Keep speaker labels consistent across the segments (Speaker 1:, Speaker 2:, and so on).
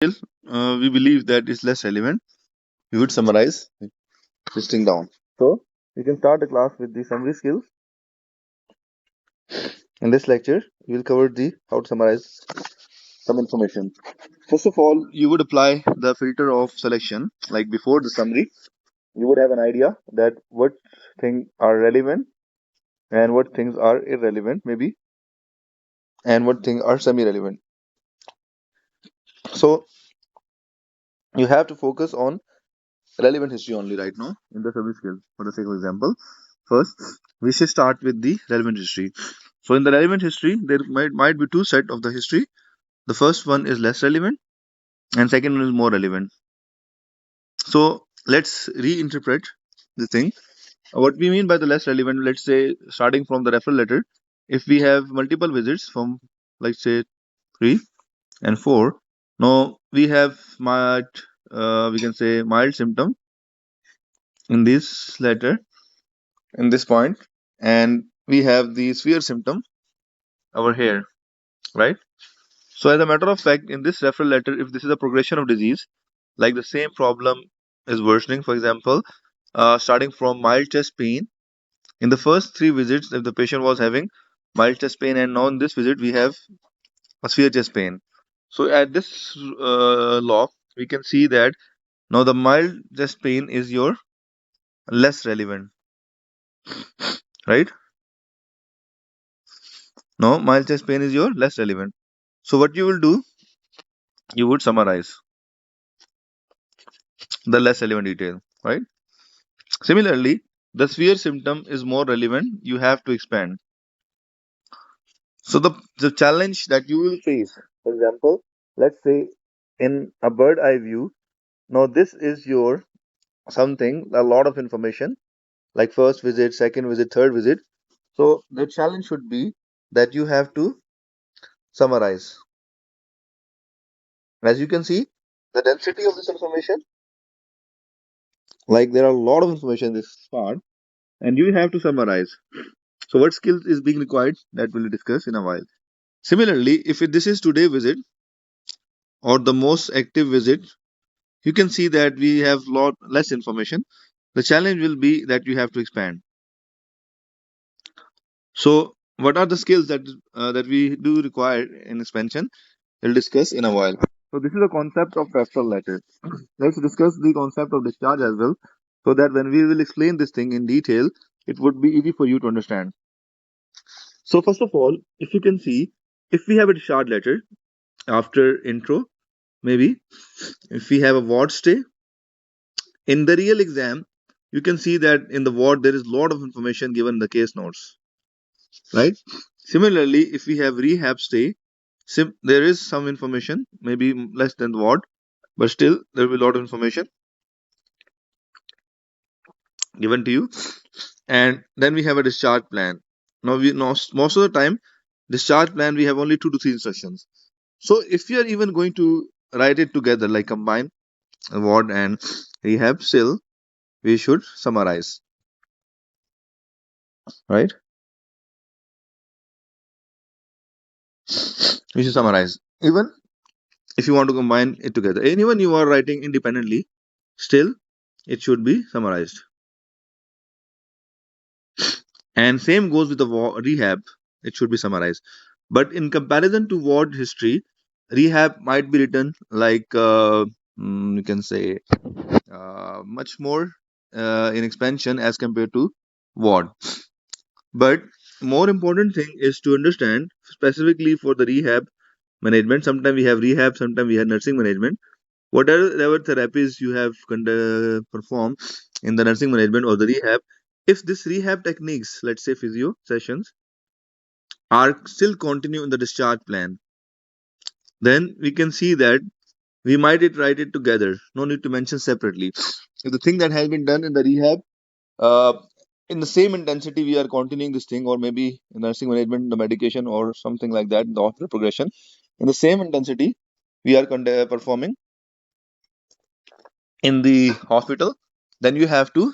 Speaker 1: we believe that is less relevant, we would summarize this thing down. So we can start the class with the summary skills. In this lecture, we will cover the how to summarize some information. First of all, you would apply the filter of selection. Like before the summary, you would have an idea that what things are relevant and what things are irrelevant, maybe, and what things are semi-relevant. So you have to focus on relevant history only right now in the summary skills. For the sake of example, first we should start with the relevant history. So in the relevant history, there might be two set of the history. The first one is less relevant, and second one is more relevant. So let's reinterpret the thing. What we mean by the less relevant, let's say starting from the referral letter, if we have multiple visits from, like say, 3 and 4, now we have we can say mild symptom in this letter, in this point, and we have the severe symptom over here, right? So as a matter of fact, in this referral letter, if this is a progression of disease, like the same problem is worsening, for example, starting from mild chest pain, in the first 3 visits, if the patient was having mild chest pain, and now in this visit we have a severe chest pain. So at this law, we can see that now the mild chest pain is your less relevant, right? No, mild chest pain is your less relevant. So what you will do, you would summarize the less relevant detail, right? Similarly, the severe symptom is more relevant. You have to expand. So the challenge that you will face, for example, let's say in a bird eye view, now this is your something, a lot of information, like first visit, second visit, third visit. So the challenge should be that you have to summarize. As you can see, the density of this information, like there are a lot of information in this part, and you have to summarize. So what skills is being required, that we'll discuss in a while. Similarly, if this is today visit or the most active visit, you can see that we have lot less information. The challenge will be that you have to expand. So what are the skills that we do require in expansion? We'll discuss in a while. So this is the concept of referral letter. Let's discuss the concept of discharge as well, so that when we will explain this thing in detail, it would be easy for you to understand. So first of all, if you can see, if we have a discharge letter after intro, maybe if we have a ward stay, in the real exam, you can see that in the ward there is a lot of information given in the case notes, right? Similarly, if we have rehab stay, there is some information, maybe less than the ward, but still there will be a lot of information given to you. And then we have a discharge plan. Now we know most of the time discharge plan we have only 2 to 3 instructions. So if you are even going to write it together, like combine ward and rehab, still we should summarize, right? We should summarize. Even if you want to combine it together, and even you are writing independently, still it should be summarized. And same goes with the rehab, it should be summarized. But in comparison to ward history, rehab might be written like you can say much more in expansion as compared to ward. But more important thing is to understand specifically for the rehab management. Sometimes we have rehab, sometimes we have nursing management. Whatever therapies you have performed in the nursing management or the rehab, if this rehab techniques, let's say physio sessions, are still continue in the discharge plan, then we can see that we might write it together. No need to mention separately. If the thing that has been done in the rehab, uh, in the same intensity, we are continuing this thing, or maybe in nursing management, the medication or something like that, the hospital progression, in the same intensity, we are performing in the hospital. Then you have to,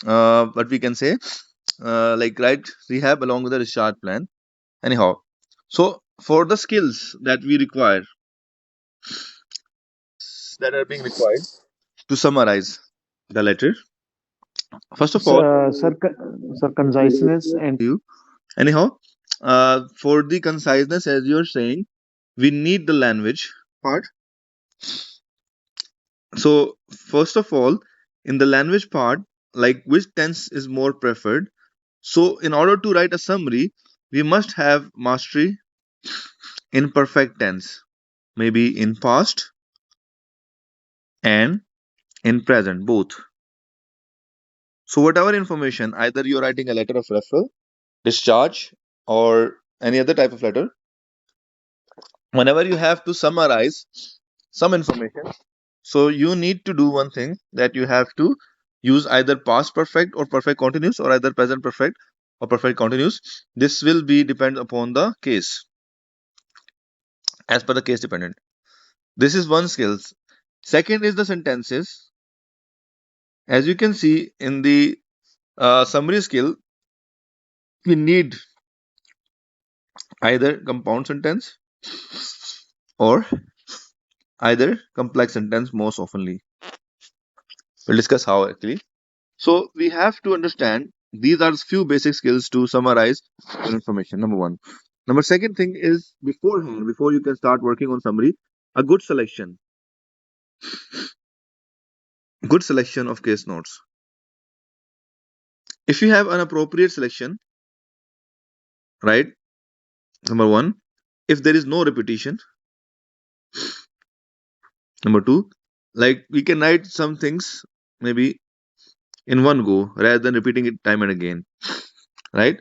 Speaker 1: what we can say, like write rehab along with the discharge plan. Anyhow, so for the skills that we require, skills that are being required to summarize the letter. First of
Speaker 2: So,
Speaker 1: all,
Speaker 2: sir, conciseness and
Speaker 1: you anyhow, for the conciseness, as you're saying, we need the language part. So, first of all, in the language part, like which tense is more preferred. So, in order to write a summary, we must have mastery in perfect tense, maybe in past and in present, both. So, whatever information, either you're writing a letter of referral, discharge, or any other type of letter, whenever you have to summarize some information, so you need to do one thing, that you have to use either past perfect or perfect continuous, or either present perfect or perfect continuous. This will be depend upon the case, as per the case dependent. This is one skills. Second is the sentences. As you can see in the summary skill, we need either compound sentence or either complex sentence most oftenly. We'll discuss how actually. So we have to understand these are few basic skills to summarize your information. Number one. Number second thing is beforehand, before you can start working on summary, a good selection of case notes. If you have an appropriate selection, right? Number one, if there is no repetition. Number two, like we can write some things maybe in one go rather than repeating it time and again, right?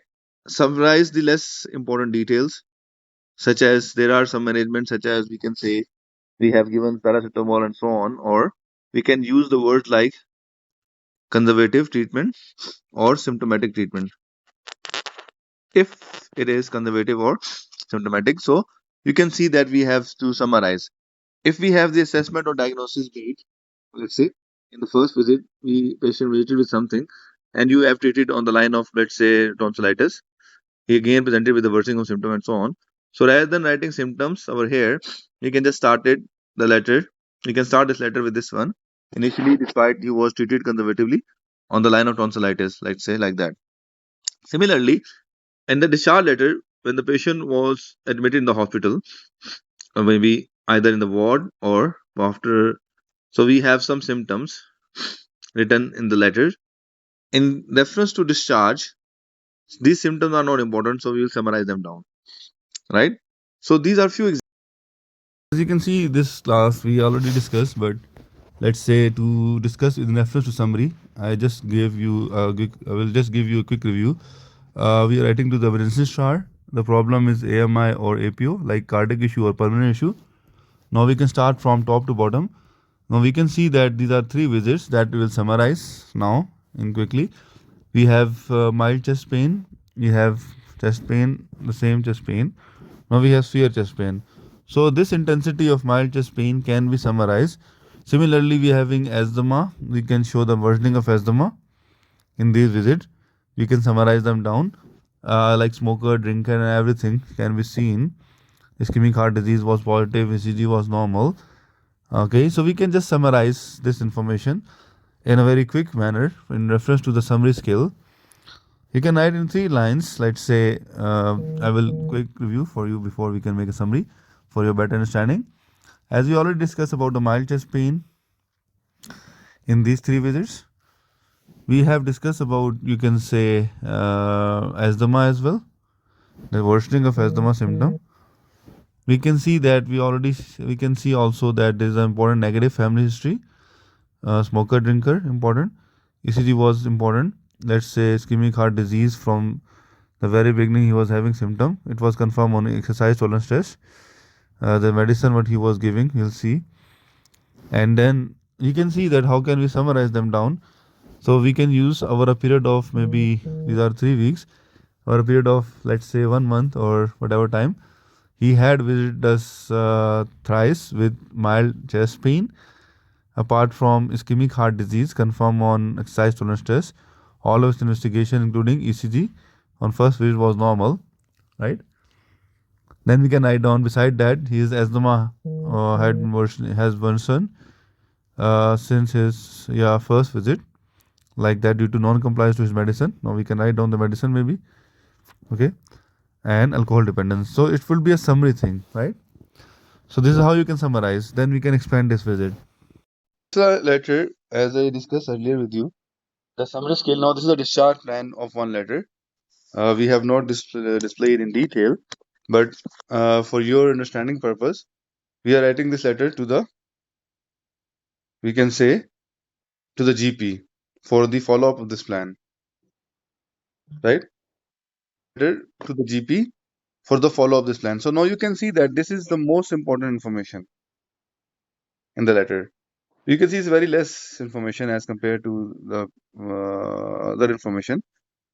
Speaker 1: Summarize the less important details, such as there are some management, such as we can say we have given paracetamol and so on, or we can use the words like conservative treatment or symptomatic treatment if it is conservative or symptomatic. So you can see that we have to summarize. If we have the assessment or diagnosis made, let's say in the first visit, we patient visited with something, and you have treated on the line of, let's say, tonsillitis. He again presented with the worsening of symptom and so on. So rather than writing symptoms over here, you can just start it the letter. You can start this letter with this one. Initially, despite he was treated conservatively on the line of tonsillitis, let's say like that. Similarly, in the discharge letter, when the patient was admitted in the hospital, or maybe either in the ward or after, so we have some symptoms written in the letter. In reference to discharge, these symptoms are not important, so we will summarize them down, right? So these are few examples.
Speaker 3: As you can see, this class we already discussed, but let's say to discuss in reference to summary, I just gave you I will just give you a quick review. We are writing to the evidence chart. The problem is AMI or APO, like cardiac issue or pulmonary issue. Now we can start from top to bottom. Now we can see that these are three visits that we will summarize now in quickly. We have mild chest pain. We have chest pain, the same chest pain. Now we have severe chest pain. So this intensity of mild chest pain can be summarized. Similarly, we are having asthma. We can show the worsening of asthma in these visits. We can summarize them down. Like smoker, drinker, and everything can be seen. Ischemic heart disease was positive, ECG was normal. Okay, so we can just summarize this information in a very quick manner in reference to the summary skill. You can write in 3 lines. Let's say I will quick review for you before we can make a summary for your better understanding. As we already discussed about the mild chest pain in these three visits, we have discussed about, you can say, asthma as well, the worsening of asthma symptom. We can see that we can see also that there is an important negative family history. Smoker, drinker, important. ECG was important. Let's say ischemic heart disease from the very beginning he was having symptom. It was confirmed on exercise tolerance test. The medicine what he was giving, you'll see. And then you can see that how can we summarize them down. So we can use over a period of maybe these are 3 weeks, or a period of let's say 1 month or whatever time. He had visited us thrice with mild chest pain. Apart from ischemic heart disease confirmed on exercise tolerance test, all of his investigation, including ECG, on first visit was normal, right? Then we can write down beside that his asthma has worsened. since his first visit, like that due to non-compliance to his medicine. Now we can write down the medicine maybe, okay, and alcohol dependence. So it will be a summary thing, right? So this is how you can summarize. Then we can expand this visit.
Speaker 1: The letter, as I discussed earlier with you, the summary scale. Now, this is a discharge plan of one letter. We have not displayed in detail, but for your understanding purpose, we are writing this letter to the, we can say, to the GP for the follow up of this plan, right? Letter to the GP for the follow up of this plan. So now you can see that this is the most important information in the letter. You can see it's very less information as compared to the other information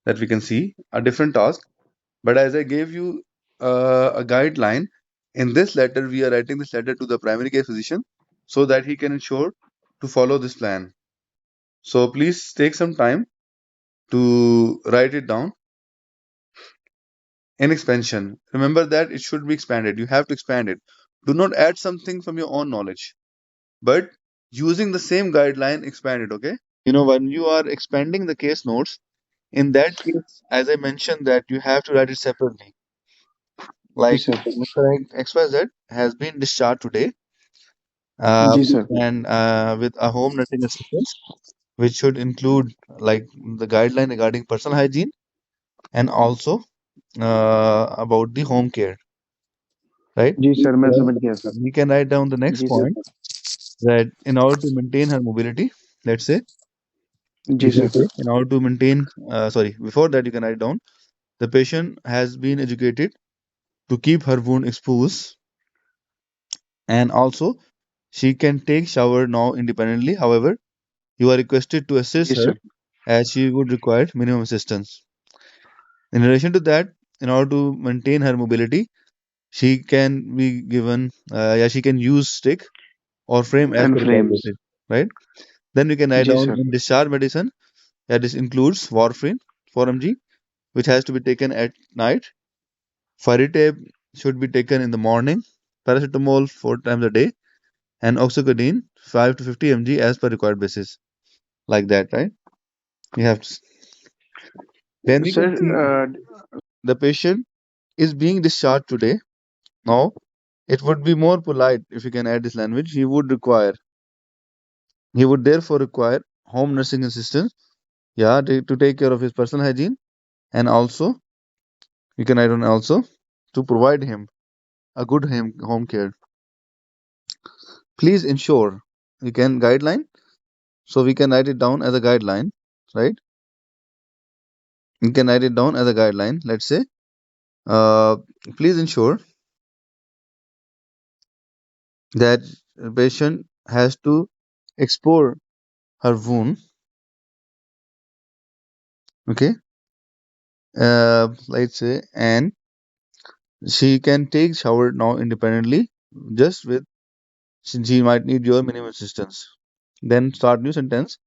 Speaker 1: that we can see, a different task. But as I gave you a guideline, in this letter, we are writing this letter to the primary care physician so that he can ensure to follow this plan. So please take some time to write it down in expansion. Remember that it should be expanded. You have to expand it. Do not add something from your own knowledge, but using the same guideline, expand it. Okay. When you are expanding the case notes, in that case, as I mentioned, that you have to write it separately.
Speaker 2: जी
Speaker 1: Like
Speaker 2: sir
Speaker 1: Mr. XYZ has been discharged today
Speaker 2: जी sir
Speaker 1: with a home nursing assistance, which should include like the guideline regarding personal hygiene and also about the home care, right?
Speaker 2: जी sir मैं
Speaker 1: Then
Speaker 2: समझ गया sir
Speaker 1: we can write down the next
Speaker 2: जी sir
Speaker 1: point that in order to maintain her mobility, let's say,
Speaker 2: जी
Speaker 1: you can
Speaker 2: sir
Speaker 1: say in order to maintain, sorry, before that you can write down the patient has been educated to keep her wound exposed and also she can take shower now independently. However, you are requested to assist
Speaker 2: जी
Speaker 1: her
Speaker 2: sir
Speaker 1: as she would require minimum assistance. In relation to that, in order to maintain her mobility, she can be given, she can use stick or frame as
Speaker 2: and
Speaker 1: per required
Speaker 2: frames
Speaker 1: basis, right? Then we can write
Speaker 2: जी
Speaker 1: down
Speaker 2: sir
Speaker 1: in discharge medicine, this includes warfarin 4 mg, which has to be taken at night. Faritab should be taken in the morning. Paracetamol 4 times a day, and oxycodone 5 to 50 mg as per required basis, like that, right? You have to, then we can see
Speaker 2: sir
Speaker 1: the patient is being discharged today. Now, it would be more polite if you can add this language. He would therefore require home nursing assistance, to take care of his personal hygiene, and also you can add on also to provide him a good home care. Please ensure you can guideline, so we can write it down as a guideline, right? You can write it down as a guideline. Let's say, uh, please ensure that the patient has to explore her wound, okay, let's say, and she can take shower now independently, just with she might need your minimum assistance. Then start new sentence.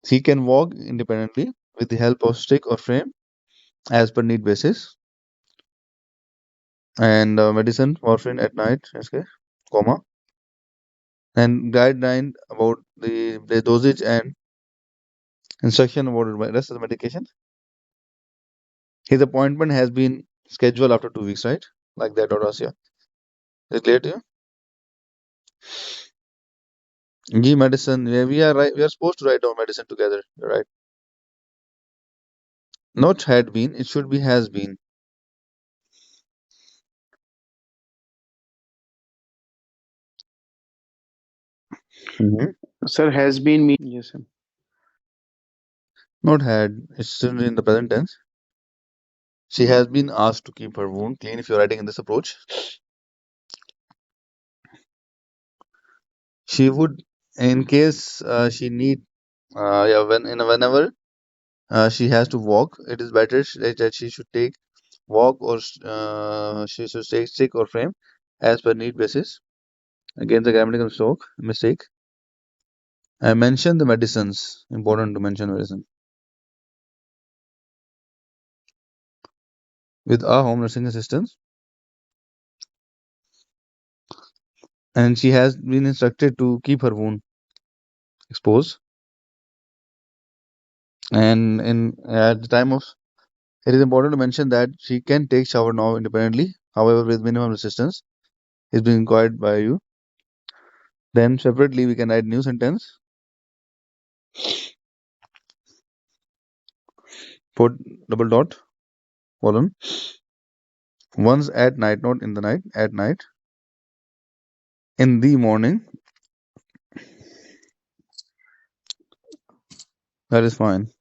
Speaker 1: She can walk independently with the help of stick or frame as per need basis. And medicine warfarin at night, okay, comma, and guideline about the dosage and instruction about the rest of the medication. His appointment has been scheduled after 2 weeks, right? Like that, Audasya. Is it clear to you? G medicine. Yeah, we are right. We are supposed to write down medicine together. You're right. Not had been. It should be has been. Hmm.
Speaker 2: Sir has been me yes sir
Speaker 1: Not had. It's still in the present tense. She has been asked to keep her wound clean. If you're writing in this approach, she would, in case she need, whenever she has to walk, it is better that she should take walk or she should take stick or frame as per need basis. Again, the grammatical mistake. I mentioned the medicines. Important to mention medicine with a home nursing assistance, and she has been instructed to keep her wound. expose. And in at the time of, it is important to mention that she can take shower now independently, however, with minimum resistance is being required by you. Then separately we can write new sentence. Put double dot colon. Once at night, not in the night, at night. In the morning, that is fine.